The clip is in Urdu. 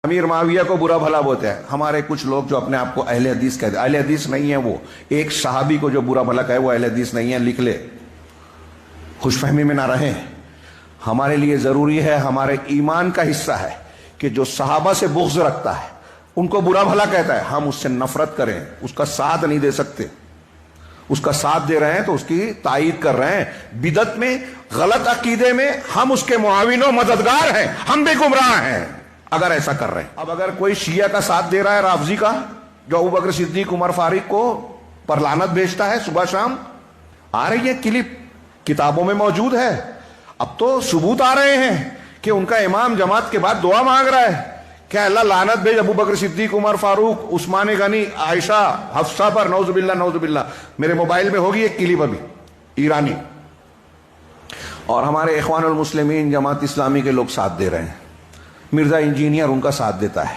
امیر معاویہ کو برا بھلا بولتے ہیں ہمارے کچھ لوگ جو اپنے آپ کو اہل حدیث کہتے ہیں، اہل حدیث نہیں ہے وہ. ایک صحابی کو جو برا بھلا کہے وہ اہل حدیث نہیں ہے، لکھ لے، خوش فہمی میں نہ رہیں. ہمارے لیے ضروری ہے، ہمارے ایمان کا حصہ ہے کہ جو صحابہ سے بغض رکھتا ہے، ان کو برا بھلا کہتا ہے، ہم اس سے نفرت کریں، اس کا ساتھ نہیں دے سکتے. اس کا ساتھ دے رہے ہیں تو اس کی تائید کر رہے ہیں. بدعت میں، غلط عقیدے میں ہم اس کے معاون و مددگار ہیں، ہم بھی گمراہ ہیں اگر ایسا کر رہے ہیں. اب اگر کوئی شیعہ کا ساتھ دے رہا ہے، رافضی کا، جو ابوبکر صدیق، عمر فاروق کو پر لعنت بھیجتا ہے صبح شام، آ رہی ہے کلپ، کتابوں میں موجود ہے. اب تو ثبوت آ رہے ہیں کہ ان کا امام جماعت کے بعد دعا مانگ رہا ہے کہ اللہ لعنت بھیج ابوبکر صدیق، عمر فاروق، عثمان غنی، عائشہ، حفصہ پر، نعوذ باللہ نعوذ باللہ. میرے موبائل میں ہوگی ایک کلپ ابھی ایرانی. اور ہمارے اخوان المسلمین، جماعت اسلامی کے لوگ ساتھ دے رہے ہیں. مرزا انجینئر ان کا ساتھ دیتا ہے.